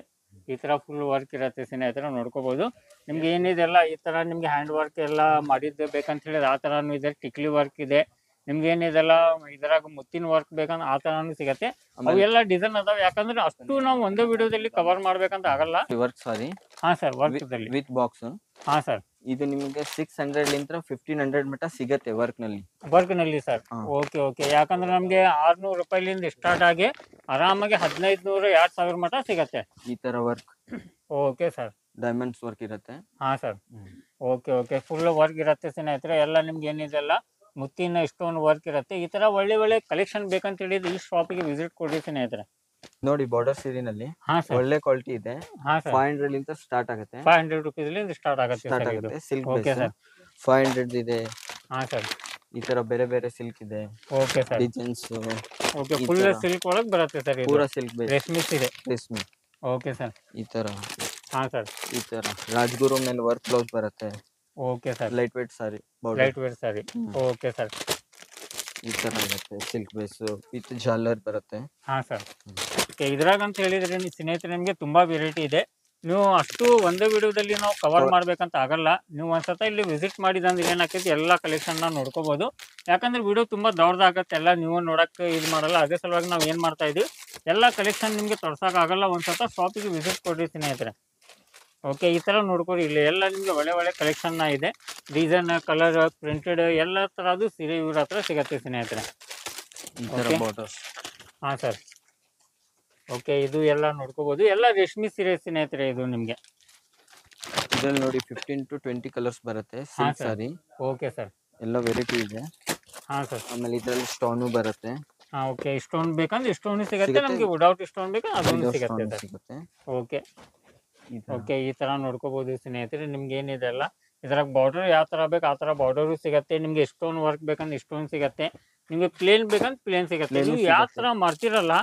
ಈ ತರ ಫುಲ್ ವರ್ಕ್ ಇರತ್ತೆ ಸ್ನೇಹಿತರೆ, ನೋಡ್ಕೋಬಹುದು. ನಿಮ್ಗೆ ಏನಿದೆಲ್ಲ ಈ ತರ ನಿಮ್ಗೆ ಹ್ಯಾಂಡ್ ವರ್ಕ್ ಎಲ್ಲ ಮಾಡಿದ್ದು ಬೇಕಂತ ಹೇಳಿದ್ರೆ ಆ ತರಾನು ಇದೆ. ಟಿಕ್ಲಿ ವರ್ಕ್ ಇದೆ. ನಿಮ್ಗೆ ಏನಿದೆಲ್ಲ ಇದ್ರಾಗ ಮುತ್ತಿನ ವರ್ಕ್ ಬೇಕಂದ್ರೆ ಆ ತರಾನು ಸಿಗತ್ತೆ. ಅವೆಲ್ಲ ಡಿಸೈನ್ ಅದಾವ, ಯಾಕಂದ್ರೆ ಅಷ್ಟು ನಾವು ಒಂದೇ ವಿಡಿಯೋದಲ್ಲಿ ಕವರ್ ಮಾಡ್ಬೇಕಂತ ಆಗಲ್ಲ. ವರ್ಕ್ ಸಾರಿ. ಹಾ ಸರ್, ವರ್ಕ್ ವಿತ್ ಬಾಕ್ಸ್. ಹಾ ಸರ್, ಇದು ನಿಮಗೆ 600 ಲಿಂದ 1500 ಮಟ್ಟ ಸಿಗತ್ತೆ ವರ್ಕ್ ನಲ್ಲಿ. ವರ್ಕ್ ನಲ್ಲಿ ಸರ್. ಓಕೆ ಓಕೆ, ಯಾಕಂದ್ರೆ ನಮ್ಗೆ 600 ರೂಪಾಯಿಲಿಂದ ಸ್ಟಾರ್ಟ್ ಆಗಿ ಆರಾಮಾಗಿ 1500 2000 ಮಟ್ಟ ಸಿಗತ್ತೆ ಈ ತರ work. Okay sir. Diamonds work ಇರುತ್ತೆ. ಹಾ sir. Okay okay, full work ಇರುತ್ತೆ ಸ್ನೇಹಿತರೆ. ಎಲ್ಲ ನಿಮ್ಗೆ ಏನಿದೆಲ್ಲ ಮುತ್ತಿನ ಸ್ಟೋನ್ ವರ್ಕ್ ಇರುತ್ತೆ. ಈ ತರ ಒಳ್ಳೆ ಒಳ್ಳೆ ಕಲೆಕ್ಷನ್ ಬೇಕಂತ ಹೇಳಿದ್ರೆ ಈ ಶಾಪಿಗೆ ವಿಸಿಟ್ ಕೊಡಿ ಸ್ನೇಹಿತರೆ. ನೋಡಿ ಬಾರ್ಡರ್ ಸೀರೆನಲ್ಲಿ ಒಳ್ಳೆ ಕ್ವಾಲಿಟಿ ಇದೆ. 500 ಲಿಂದ ಸ್ಟಾರ್ಟ್ ಆಗುತ್ತೆ. 500 ರೂಪೀಸ್ ಸ್ಟಾರ್ಟ್ ಆಗುತ್ತೆ. Silk okay sir. 500 ಇದೆ. ಹಾ ಸರ್. ಈ ತರ ಬೇರೆ ಬೇರೆ ಸಿಲ್ಕ್ ಇದೆ. Okay sir. Designs. Okay, full silk ಒಳಗೆ ಬರುತ್ತೆ ಸರ್. ಪೂರಾ ಸಿಲ್ಕ್ ಬೇಸ್. ರೇಷ್ಮೆ ಇದೆ. ರೇಷ್ಮೆ. Okay sir. ಈ ತರ. ಹಾ ಸರ್. ಈ ತರ ರಾಜ್ಗುರು ಮೇಲೆ ವರ್ಕ್ ಬ್ಲೌಸ್ ಬರುತ್ತೆ. Okay sir. Light weight sari. Light weight sari. Okay sir. ಈ ತರ ಇರುತ್ತೆ. ಸಿಲ್ಕ್ ಬೇಸ್ ವಿತ್ ಜಾಲರ್ ಬರುತ್ತೆ. ಹಾ ಸರ್. ಓಕೆ, ಇದ್ರಾಗ ಅಂತ ಹೇಳಿದ್ರೆ ಸ್ನೇಹಿತರೆ ನಿಮಗೆ ತುಂಬಾ ವೆರೈಟಿ ಇದೆ. ನೀವು ಅಷ್ಟು ಒಂದೇ ವಿಡಿಯೋದಲ್ಲಿ ನಾವು ಕವರ್ ಮಾಡ್ಬೇಕಂತ ಆಗಲ್ಲ. ನೀವು ಒಂದ್ಸತ ಇಲ್ಲಿ ವಿಸಿಟ್ ಮಾಡಿದಂದ್ರೆ ಏನಾಗ್ತೈತಿ, ಎಲ್ಲ ಕಲೆಕ್ಷನ್ ನಾವು ನೋಡ್ಕೋಬಹುದು. ಯಾಕಂದ್ರೆ ವಿಡಿಯೋ ತುಂಬಾ ದೊಡ್ಡದಾಗತ್ತೆ, ಎಲ್ಲ ನೀವು ನೋಡಕ್ಕೆ ಇದು ಮಾಡಲ್ಲ. ಅದೇ ಸಲುವಾಗಿ ನಾವು ಏನ್ ಮಾಡ್ತಾ ಇದೀವಿ, ಎಲ್ಲ ಕಲೆಕ್ಷನ್ ನಿಮ್ಗೆ ತೋರ್ಸಕ್ ಆಗಲ್ಲ. ಒಂದ್ಸತ ಶಾಪಿಗೆ ವಿಸಿಟ್ ಕೊಡ್ರಿ ಸ್ನೇಹಿತರೆ. ಓಕೆ, ಈ ತರ ನೋಡ್ಕೊಡಿ. ಇಲ್ಲಿ ಎಲ್ಲ ನಿಮ್ಗೆ ಒಳ್ಳೆ ಒಳ್ಳೆ ಕಲೆಕ್ಷನ್ ಇದೆ. ಡಿಸೈನ್, ಕಲರ್, ಪ್ರಿಂಟೆಡ್ ಎಲ್ಲ ತರದ್ದು ಸೀರೆ ಇವ್ರ ಹತ್ರ ಸಿಗತ್ತೆ ಸ್ನೇಹಿತರೆ. ಹಾ ಸರ್. ಓಕೆ, ಇದು ಎಲ್ಲ ನೋಡ್ಕೋಬಹುದು. ಎಲ್ಲ ರೇಷ್ಮೆ ಸೀರೆ ಸ್ನೇಹಿತರೆ. ಇದು ನಿಮ್ಗೆ ಇದ್ರಲ್ಲಿ ನೋಡಿ 15 to 20 ಕಲರ್ಸ್ ಬರುತ್ತೆ. ಸಿಲ್ಕ್ ಸಾರಿ. Okay sir. ಎಲ್ಲ ವೆರೈಟಿ ಇದೆ. ಹಾ ಸರ್. ಆಮೇಲೆ ಇದ್ರಲ್ಲಿ ಸ್ಟೋನು ಬರುತ್ತೆ. ಹಾ ಓಕೆ, ಸ್ಟೋನ್ ಬೇಕಂದ್ರೆ ಸ್ಟೋನ್ ಸಿಗತ್ತೆ. ನಮ್ಗೆ ವಿದೌಟ್ ಸ್ಟೋನ್ ಬೇಕಂದ್ರೆ ಅದೊಂದು ಸಿಗತ್ತೆ. ಓಕೆ ಓಕೆ, ಈ ತರ ನೋಡ್ಕೋಬಹುದು ಸ್ನೇಹಿತರೆ. ನಿಮ್ಗೆ ಏನಿದೆ ಅಲ್ಲ ಇದ್ರಾಗ ಬಾರ್ಡರ್ ಯಾವ ತರ ಬೇಕು ಆ ತರ ಬಾರ್ಡರ್ ಸಿಗತ್ತೆ. ನಿಮ್ಗೆ ಸ್ಟೋನ್ ವರ್ಕ್ ಬೇಕಂದ್ರೆ ಸ್ಟೋನ್ ಸಿಗತ್ತೆ. ನಿಮ್ಗೆ ಪ್ಲೇನ್ ಬೇಕಂದ್ರೆ ಪ್ಲೇನ್ ಸಿಗತ್ತೆ. ನೀವು ಯಾವ ತರ ಮಾಡ್ತಿರಲ್ಲ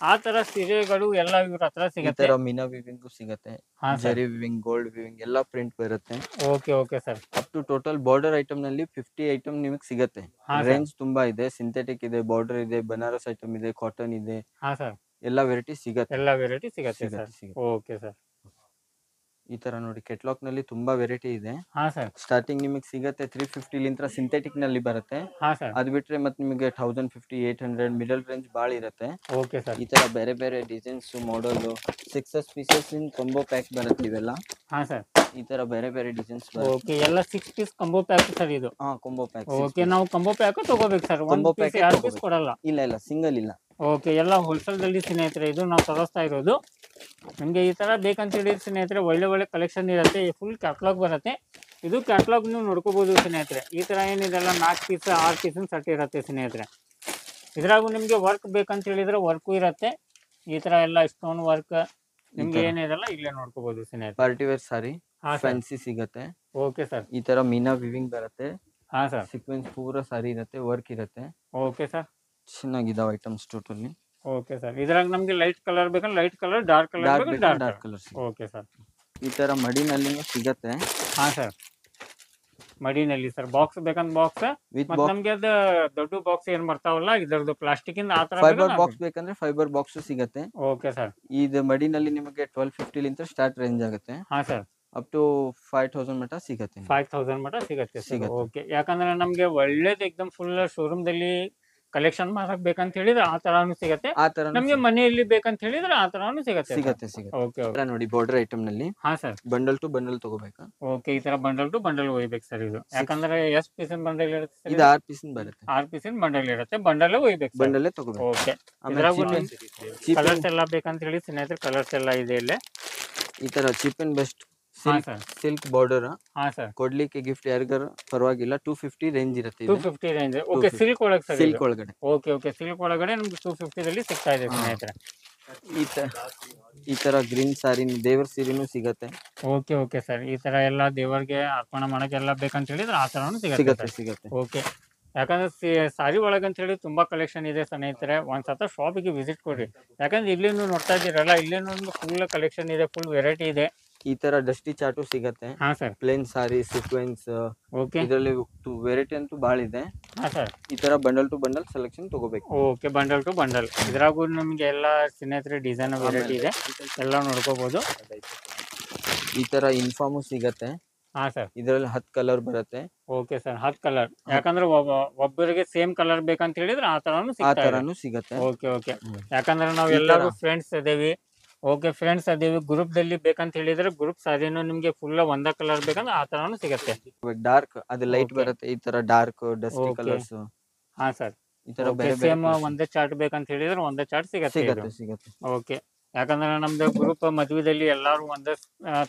ಆ ತರ ಸೀರೆಗಳು ಎಲ್ಲ ಇವ್ರ ಹತ್ರ ಸಿಗತ್ತೆ. ಮೀನಾ ವಿವಿಂಗ್ ಸಿಗತ್ತೆ. ಜರಿ ವಿವಿಂಗ್, ಗೋಲ್ಡ್ ವಿವಿಂಗ್ ಎಲ್ಲ ಪ್ರಿಂಟ್ ಬರುತ್ತೆ. Okay okay sir. Up to total border item ನಲ್ಲಿ 50 ಐಟಮ್ ನಿಮಗೆ ಸಿಗತ್ತೆ. ರೇಂಜ್ ತುಂಬಾ ಇದೆ. ಸಿಂಥೆಟಿಕ್ ಇದೆ, ಬಾರ್ಡರ್ ಇದೆ, ಬನಾರಸ್ ಐಟಮ್ ಇದೆ, ಕಾಟನ್ ಇದೆ. ಹಾ ಸರ್. ಎಲ್ಲ ವೆರೈಟಿ ಸಿಗತ್ತೆ. ಎಲ್ಲ ವೆರೈಟಿ ಸಿಗತ್ತೆ ಸರ್. Okay sir. ಈ ತರ ನೋಡಿ ಕೆಟ್ಲಾಕ್ ನಲ್ಲಿ ತುಂಬಾ ವೆರೈಟಿ ಇದೆ. ಹಾ ಸರ್. ಸ್ಟಾರ್ಟಿಂಗ್ ನಿಮಗೆ ಸಿಗತ್ತೆ 350 ಲಿಂದ ಸಿಂಥೆಟಿಕ್ ನಲ್ಲಿ ಬರುತ್ತೆ. ಹಾ ಸರ್. ಅದ್ ಬಿಟ್ರೆ ಮತ್ತೆ ನಿಮಗೆ 1050, 800 ಮಿಡಲ್ ರೇಂಜ್ ಬಾಳ ಇರುತ್ತೆ. Okay sir. ಈ ತರ ಬೇರೆ ಬೇರೆ ಡಿಸೈನ್ಸ್, ಮಾಡೆಲ್ 6 ಪೀಸಸ್ ಇನ್ ಕಾಂಬೋ ಪ್ಯಾಕ್ ಬರುತ್ತೆ ಇವೆಲ್ಲ. ಹಾ ಸರ್. ಈ ತರ ಬೇರೆ ಬೇರೆ ಡಿಸೈನ್ಸ್ ಓಕೆ, ಎಲ್ಲ 6 ಪೀಸ್ ಕಾಂಬೋ ಪ್ಯಾಕ್ ಸರ್ ಇದು. ಹಾ, ಕಾಂಬೋ ಪ್ಯಾಕ್. ಓಕೆ, ನಾವು ಕಾಂಬೋ ಪ್ಯಾಕ್ ತಗೋಬೇಕು ಸರ್. ಒಂದು ಪೀಸ್ 2 ಪೀಸ್ ಕೊಡಲ್ಲ. ಇಲ್ಲ ಸಿಂಗಲ್ ಇಲ್ಲ. ಓಕೆ, ಎಲ್ಲ ಹೋಲ್ಸೇಲ್ ದಲ್ಲಿ ಸ್ನೇಹಿತರೆ ಇದು ನಾವು ತರಿಸ್ತಾ ಇರೋದು. ನಿಮ್ಗೆ ಈ ತರ ಬೇಕಂತ ಹೇಳಿ ಸ್ನೇಹಿತರೆ ಒಳ್ಳೆ ಒಳ್ಳೆ ಕಲೆಕ್ಷನ್ ಇರುತ್ತೆ. ಫುಲ್ ಕ್ಯಾಟ್ಲಾಗ್ ಬರುತ್ತೆ. ಇದು ಕ್ಯಾಟ್ಲಾಗ್ ನೀವು ನೋಡ್ಕೋಬಹುದು ಸ್ನೇಹಿತರೆ. ಈ ತರ ಏನಿದೆಲ್ಲ 4 ಪೀಸ್ 6 ಪೀಸ್ ಸೆಟ್ ಇರುತ್ತೆ ಸ್ನೇಹಿತರೆ. ಇದ್ರಾಗೂ ನಿಮ್ಗೆ ವರ್ಕ್ ಬೇಕಂತ ಹೇಳಿದ್ರೆ ವರ್ಕು ಇರುತ್ತೆ. ಈ ತರ ಎಲ್ಲ ಸ್ಟೋನ್ ವರ್ಕ್ ನಿಮ್ಗೆ ಏನಿದೆಲ್ಲ ಇಲ್ಲೇ ನೋಡ್ಕೋಬಹುದು ಸ್ನೇಹಿತರೆ. ಪಾರ್ಟಿ ವೇರ್ ಸಾರಿ, ಫ್ಯಾನ್ಸಿ ಸಿಗುತ್ತೆ. Okay sir. ಈ ತರ ಮೀನಾ ವಿವಿಂಗ್ ಬರುತ್ತೆ. ಹಾ ಸರ್. ಸೀಕ್ವೆನ್ಸ್ ಪೂರಾ ಸಾರಿ ಇರುತ್ತೆ, ವರ್ಕ್ ಇರುತ್ತೆ. Okay sir. ಚೆನ್ನಾಗಿದಾವ ಐಟಮ್ಸ್ ಟೋಟಲಿ. Okay sir. ಇದ್ರಾಗ ನಮ್ಗೆ ಲೈಟ್ ಕಲರ್ ಬೇಕಂದ್ರೆ ಲೈಟ್ ಕಲರ್, ಡಾರ್ಕ್ ಕಲರ್ ಬೇಕಂದ್ರೆ ಡಾರ್ಕ್ ಕಲರ್. Okay sir. ಈ ತರ ಮಡಿನಲ್ಲಿ ಸಿಗತ್ತೆ. ಹಾ ಸರ್. ಮಡಿನಲ್ಲಿ ಸರ್. ಬಾಕ್ಸ್ ಬೇಕಂದ್ರೆ ಬಾಕ್ಸ್, ಮತ್ತೆ ನಮ್ಗೆ ಅದು ದೊಡ್ಡ ಬಾಕ್ಸ್ ಏನ್ ಬರ್ತಾವಲ್ಲ ಇದ್ರದ್ದು ಪ್ಲಾಸ್ಟಿಕ್ ಇಂದ ಆ ತರ ಫೈಬರ್ ಬಾಕ್ಸ್ ಬೇಕಂದ್ರೆ ಫೈಬರ್ ಬಾಕ್ಸ್ ಸಿಗತ್ತೆ. Okay sir. ಇದು ಮಡಿನಲ್ಲಿ ನಿಮಗೆ 1250 ಲಿಂದ ಸ್ಟಾರ್ಟ್ ರೇಂಜ್ ಆಗುತ್ತೆ. ಹಾ ಸರ್. ಅಪ್ ಟು 5000 ಮಟ್ಟ ಸಿಗತ್ತೆ. 5000 ಮಟ್ಟ ಸಿಗತ್ತೆ. ಓಕೆ, ಯಾಕಂದ್ರೆ ನಮ್ಗೆ ಒಳ್ಳೇದು ಎಕ್ದಮ್ ಫುಲ್ ಶೋರೂಮ್ ದಲ್ಲಿ ಕಲೆಕ್ಷನ್ ಮಾಡಕ್ ಬೇಕಂತ ಹೇಳಿದ್ರೆ ಆ ತರಾನು ಸಿಗತ್ತೆ. ನಮ್ಗೆ ಮನೆಯಲ್ಲಿ ಬೇಕಂತ ಹೇಳಿದ್ರೆ ಆ ತರಾನು ಸಿಗತ್ತೆ. ಓಕೆ ನೋಡಿ ಬಾರ್ಡರ್ ಐಟಮ್ ನಲ್ಲಿ. ಹಾ ಸರ್. ಬಂಡಲ್ ಟು ಬಂಡಲ್ ತಗೋಬೇಕಾ? ಓಕೆ, ಈ ತರ ಬಂಡಲ್ ಟು ಬಂಡಲ್ ಒಯ್ಬೇಕು ಸರ್ ಇದು. ಯಾಕಂದ್ರೆ ಎಷ್ಟು ಪೀಸ್ ಬಂಡಲ್ ಇರುತ್ತೆ? ಇದು 6 ಪೀಸ್ ಬರುತ್ತೆ. 6 ಪೀಸ್ ಬಂಡಲ್ ಇರುತ್ತೆ. ಬಂಡಲ್ ಒಯ್ಬೇಕು. ಬಂಡಲ್ ತಗೋಬೇಕು. ಓಕೆ, ಕಲರ್ಸ್ ಎಲ್ಲ ಬೇಕಂತ ಹೇಳಿ ಸ್ನೇಹಿತರೆ ಕಲರ್ಸ್ ಎಲ್ಲ ಇದೆ ಇಲ್ಲೇ. ಈ ತರ cheap and best silk border. ಹಾ ಸರ್. ಕೊಡ್ಲಿಕ್ಕೆ ಗಿಫ್ಟ್ ಯಾರಿಗಾರ ಪರವಾಗಿಲ್ಲ. 250 ರೇಂಜ್ ಇರುತ್ತೆ. 250 ರೇಂಜ್. ಓಕೆ, ಸಿಲ್ಕ್ ಒಳಗೆ ಸರ್. ಸಿಲ್ಕ್ ಒಳಗಡೆ. ಓಕೆ ಓಕೆ, ಸಿಲ್ಕ್ ಒಳಗಡೆ ನಮ್ಗೆ 250 ದಲ್ಲಿ ಸಿಗ್ತಾ ಇದೆ ಸ್ನೇಹಿತರೆ. ಈ ತರ ಗ್ರೀನ್ ಸಾರಿ, ದೇವರ ಸೀರೆನೂ ಸಿಗತ್ತೆ. Okay okay sir. ಈ ತರ ಎಲ್ಲ ದೇವರಿಗೆ ಅರ್ಪಣೆ ಮಾಡಕ್ಕೆ ಎಲ್ಲ ಬೇಕಂತ ಹೇಳಿದ್ರೆ ಆ ತರನು ಸಿಗತ್ತೆ. ಸಿಗತ್ತೆ. ಓಕೆ, ಯಾಕಂದ್ರೆ ಸಾರಿ ಒಳಗೆ ಅಂತ ಹೇಳಿ ತುಂಬಾ ಕಲೆಕ್ಷನ್ ಇದೆ ಸ್ನೇಹಿತರೆ, ಒಂದ್ಸತ ಶಾಪಿಗೆ ವಿಸಿಟ್ ಕೊಡ್ರಿ. ಯಾಕಂದ್ರೆ ಇಲ್ಲಿ ನೀವು ನೋಡ್ತಾ ಇದ್ದೀರಲ್ಲ, ಇಲ್ಲೇನು ಫುಲ್ ಕಲೆಕ್ಷನ್ ಇದೆ, ಫುಲ್ ವೆರೈಟಿ ಇದೆ. ಈ ತರ ಡಸ್ಟಿ ಚಾಟು ಸಿಗತ್ತೆ, ಹಾ sir. Plain sari, sequins, okay. ಇದರಲ್ಲಿ ವೆರೈಟಿ ಅಂತೂ ಭಾಳ ಇದೆ. ಹಾ ಸರ್. ಈ ತರ ಬಂಡಲ್ ಟು ಬಂಡಲ್ ಸೆಲೆಕ್ಷನ್ ತಗೋಬೇಕು. Okay, bundle to bundle. ಇದ್ರಾಗೂ ನಿಮ್ಗೆ ಎಲ್ಲ ಸ್ನೇಹಿತರೆ ಡಿಸೈನ್ ವೆರೈಟಿ ಇದೆ, ಎಲ್ಲ ನೋಡ್ಕೋಬಹುದು. ಈ ತರ ಯೂನಿಫಾರ್ಮು ಸಿಗತ್ತೆ. ಹಾ ಸರ್. ಇದರಲ್ಲಿ 10 ಕಲರ್ ಬರುತ್ತೆ. Okay sir, 10 colour. ಯಾಕಂದ್ರೆ ಒಬ್ಬರಿಗೆ ಸೇಮ್ ಕಲರ್ ಬೇಕಂತ ಹೇಳಿದ್ರೆ ಆ ತರಾನು ಆ ಸಿಗ್ತಾ ಇದೆ. ತರಾನು ಸಿಗತ್ತೆ. Okay okay. ಯಾಕಂದ್ರೆ ನಾವು ಎಲ್ಲರೂ ಫ್ರೆಂಡ್ಸ್ ಅದೇವಿ. ಓಕೆ, ಫ್ರೆಂಡ್ಸ್ ಅದೇವಿ, ಗ್ರೂಪ್ ದಲ್ಲಿ ಬೇಕಂತ ಹೇಳಿದ್ರೆ ಗ್ರೂಪ್ ಸಾರಿನೂ ನಿಮ್ಗೆ ಫುಲ್ ಒಂದ ಕಲರ್ ಬೇಕಂದ್ರೆ ಆ ತರಾನು ಸಿಗತ್ತೆ. ಡಾರ್ಕ್ ಅದು ಲೈಟ್ Okay. ಬರುತ್ತೆ. ಈ ತರ ಡಾರ್ಕ್ ಡಸ್ಟಿ Okay. ಕಲರ್ಸ್, ಹಾ ಸರ್. ಈ ತರ ಬೇರೆ ಸೇಮ್ ಬೇರೆ ಒಂದೇ ಚಾರ್ಟ್ ಬೇಕಂತ ಹೇಳಿದ್ರೆ ಒಂದೇ ಚಾರ್ಟ್ ಸಿಗತ್ತೆ ಇದು. ಸಿಗತ್ತೆ ಸಿಗತ್ತೆ. ಓಕೆ. ಯಾಕಂದ್ರೆ ನಮ್ದು ಗ್ರೂಪ್ ಮದ್ವೆದಲ್ಲಿ ಎಲ್ಲಾರು ಒಂದೇ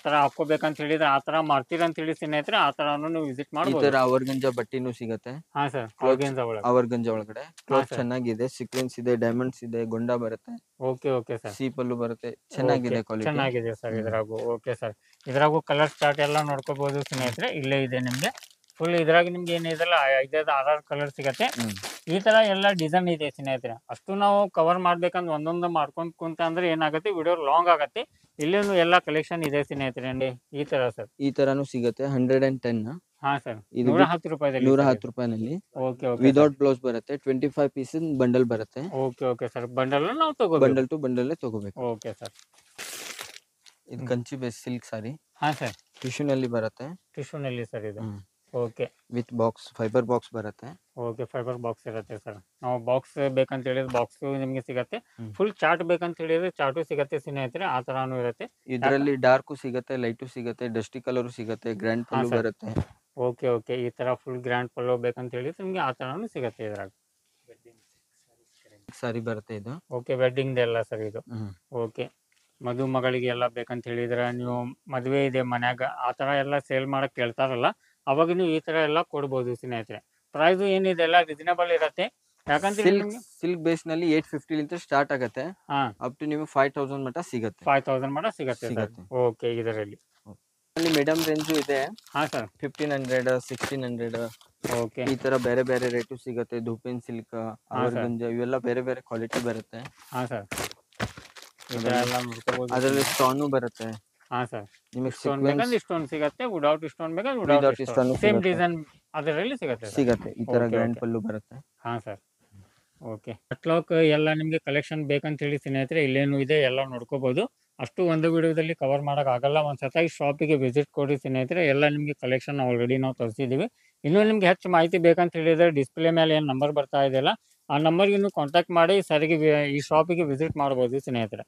ತರ ಹಾಕೋಬೇಕಂತ ಹೇಳಿದ್ರೆ ಆ ತರ ಮಾಡ್ತೀರ ಅಂತ ಹೇಳಿ ಸ್ನೇಹಿತರೆ, ಆ ತರಾನು ನೀವು ವಿಸಿಟ್ ಈ ಮಾಡಬಹುದು. ತರ ಅವರ್ಗಂಜ ಬಟ್ಟಿನೂ ಸಿಗತ್ತೆ. ಹಾ ಸರ್. ಒಳಗೆ. ಅವರ್ಗಂಜ ಒಳಗಡೆ ಕ್ಲಾತ್ sir. ಚೆನ್ನಾಗಿದೆ, ಸೀಕ್ವೆನ್ಸ್ ಇದೆ, ಡೈಮಂಡ್ಸ್ ಇದೆ, ಗೊಂಡ ಬರುತ್ತೆ, ಓಕೆ ಓಕೆ ಸರ್. ಸೀಪಲ್ಲು ಬರುತ್ತೆ, ಚೆನ್ನಾಗಿದೆ ಕ್ವಾಲಿಟಿ. ಚೆನ್ನಾಗಿದೆ ಸರ್ ಇದ್ರಾಗು. Okay sir. ಇದ್ರಾಗು ಕಲರ್ ಚಾರ್ಟ್ ಎಲ್ಲ ನೋಡ್ಕೋಬಹುದು ಸ್ನೇಹಿತರೆ, ಇಲ್ಲೇ ಇದೆ ನಿಮ್ಗೆ. ಫುಲ್ ಇದ್ರಾಗ ನಿಮ್ಗೆ ಏನಿದೆಲ್ಲ 5-6 ಕಲರ್ ಸಿಗತ್ತೆ. ಈ ತರ ಎಲ್ಲ ಡಿಸೈನ್ ಇದೆ ಸ್ನೇಹಿತರೆ. ಅಷ್ಟು ನಾವು ಕವರ್ ಮಾಡ್ಬೇಕಂದ್ರೆ ಒಂದೊಂದು ಮಾಡ್ಕೊಂಡ್ ಕುಂತ ಅಂದ್ರೆ ಏನಾಗುತ್ತೆ, ವಿಡಿಯೋ ಲಾಂಗ್ ಆಗತ್ತೆ. ಇಲ್ಲೇನು ಎಲ್ಲ ಕಲೆಕ್ಷನ್ ಇದೆ ಸ್ನೇಹಿತರೆ. ಈ ತರ ಸರ್. ಈ ತರಾನು ಸಿಗತ್ತೆ 110. ಹಾ ಸರ್. ಇದು 110 ರೂಪಾಯಿದಲ್ಲಿ. 110 ರೂಪಾಯಿನಲ್ಲಿ ಓಕೆ ಓಕೆ. ವಿದೌಟ್ ಬ್ಲೌಸ್ ಬರುತ್ತೆ. 25 ಪೀಸ್ ಬಂಡಲ್ ಬರುತ್ತೆ. Okay okay sir. ಬಂಡಲ್ ನಾವು ತಗೋಬೇಕು. ಬಂಡಲ್ ಟು ಬಂಡಲ್ ತಗೋಬೇಕು. Okay sir. ಇದು ಕಂಚಿ ಬೇಸ್ ಸಿಲ್ಕ್ ಸಾರಿ, ಹಾ ಸರ್. ಟಿಶ್ಯೂ ನಲ್ಲಿ ಬರುತ್ತೆ. ಟಿಶ್ಯೂ ನಲ್ಲಿ ಸರ್ ಇದು. Okay. With box, fibre box ಬರುತ್ತೆ. ಓಕೆ, ಫೈಬರ್ ಬಾಕ್ಸ್ ಇರುತ್ತೆ ಸರ್. ನಾವು ಬಾಕ್ಸ್ ಬೇಕಂತ ಹೇಳಿದ್ರೆ ಬಾಕ್ಸ್ ನಿಮ್ಗೆ ಸಿಗತ್ತೆ. ಫುಲ್ ಚಾರ್ಟ್ ಬೇಕಂತ ಹೇಳಿದ್ರೆ ಚಾರ್ಟು ಸಿಗತ್ತೆ ಸ್ನೇಹಿತರೆ, ಆ ತರಾನು ಇರುತ್ತೆ. ಇದರಲ್ಲಿ ಡಾರ್ಕು ಸಿಗತ್ತೆ, ಲೈಟು ಸಿಗತ್ತೆ, ಡಸ್ಟಿ ಕಲರ್ ಸಿಗತ್ತೆ, ಗ್ರ್ಯಾಂಡ್ ಪಲ್ಲು sir. ಬರುತ್ತೆ. Okay okay. ಈ ತರ ಫುಲ್ ಗ್ರ್ಯಾಂಡ್ ಪಲ್ಲೋ ಬೇಕಂತ ಹೇಳಿದ್ರೆ ನಿಮ್ಗೆ ಆ ತರಾನು ಸಿಗತ್ತೆ ಇದ್ರಾಗ. ಸಾರಿ ಬರುತ್ತೆ ಇದು. ಓಕೆ, ವೆಡ್ಡಿಂಗ್ ಎಲ್ಲ ಸರ್ ಇದು. ಓಕೆ. ಮಗಳಿಗೆ ಎಲ್ಲ ಬೇಕಂತ ಹೇಳಿದ್ರೆ, ನೀವು ಮದುವೆ ಇದೆ ಮನ್ಯಾಗ ಆ ತರ ಎಲ್ಲ ಸೇಲ್ ಮಾಡಕ್ ಕೇಳ್ತಾರಲ್ಲ, ಅವಾಗ ನೀವು ಈ ತರ ಎಲ್ಲ ಕೊಡ್ಬೋದು ಸ್ನೇಹಿತರೆ. ಪ್ರೈಸ್ ಏನಿದೆ ಎಲ್ಲ ರೀಸನೇಬಲ್ ಇರತ್ತೆ. ಯಾಕಂದ್ರೆ ಸಿಲ್ಕ್ ಬೇಸ್ ನಲ್ಲಿ 850 ಲಿಂದ ಸ್ಟಾರ್ಟ್ ಆಗುತ್ತೆ. ಹಾ, ಅಪ್ ಟು ನಿಮಗೆ 5000 ಮಟ ಸಿಗುತ್ತೆ. 5000 ಮಟ ಸಿಗತ್ತೆ ಸರ್. ಸಿಗತ್ತೆ. ಓಕೆ, ಇದರಲ್ಲಿ. ಅಲ್ಲಿ ಮೀಡಿಯಂ ರೇಂಜ್ ಇದೆ. ಹಾ ಸರ್. 1500, 1600, ಓಕೆ. ಈ ತರ ಬೇರೆ ಬೇರೆ ರೇಟು ಸಿಗುತ್ತೆ. ಧೂಪಿನ್ ಸಿಲ್ಕ್, ಅವರ್ಗಂಜ, ಇವೆಲ್ಲ ಬೇರೆ ಬೇರೆ ಕ್ವಾಲಿಟಿ ಬರುತ್ತೆ. ಹಾ ಸರ್. ಇದೆಲ್ಲ ನೋಡ್ಕೋಬಹುದು. ಅದರಲ್ಲಿ ಸ್ಟೋನು ಬರುತ್ತೆ. ಹಾ ಸರ್. ನಿಮಗೆ ಸ್ಟೋನ್ ಬೇಕಂದ್ರೆ ಸ್ಟೋನ್ ಸಿಗತ್ತೆ, ವಿದೌಟ್ ಸ್ಟೋನ್ ಬೇಕಂದ್ರೆ Without without stone stone same ಸಿಗತ್ತೆ. ಡಿಸೈನ್ ಅದರಲ್ಲಿ ಸಿಗತ್ತೆ sir. ಸಿಗತ್ತೆ. ಈ ತರ Okay, ಗ್ರ್ಯಾಂಡ್ okay. ಪಲ್ಲು ಬರುತ್ತೆ. ಹಾ ಸರ್. ಓಕೆ. ಕಟ್ಲಾಕ್ ಎಲ್ಲ ನಿಮಗೆ ಕಲೆಕ್ಷನ್ ಬೇಕಂತ ಹೇಳಿ ಸ್ನೇಹಿತರೆ, ಇಲ್ಲೇನು ಇದೆ ಎಲ್ಲ ನೋಡ್ಕೋಬಹುದು. ಅಷ್ಟು ಒಂದು ವಿಡಿಯೋದಲ್ಲಿ ಕವರ್ ಮಾಡಕ್ ಆಗಲ್ಲ. ಒಂದ್ಸತ ಈ ಶಾಪಿಗೆ ವಿಸಿಟ್ ಕೊಡಿ ಸ್ನೇಹಿತರೆ, ಎಲ್ಲ ನಿಮಗೆ ಕಲೆಕ್ಷನ್ ಆಲ್ರೆಡಿ ನಾವು ತರಿಸಿದೀವಿ. ಇನ್ನೂ ನಿಮ್ಗೆ ಹೆಚ್ಚು ಮಾಹಿತಿ ಬೇಕಂತ ಹೇಳಿದ್ರೆ ಡಿಸ್ಪ್ಲೇ ಮೇಲೆ ಏನು ನಂಬರ್ ಬರ್ತಾ ಇದೆಯಲ್ಲ, ಆ ನಂಬರ್ಗೆ ನೀವು ಕಾಂಟ್ಯಾಕ್ಟ್ ಮಾಡಿ ಸರಿಗೆ ಈ ಶಾಪಿಗೆ ವಿಸಿಟ್ ಮಾಡ್ಬೋದು ಸ್ನೇಹಿತರೆ.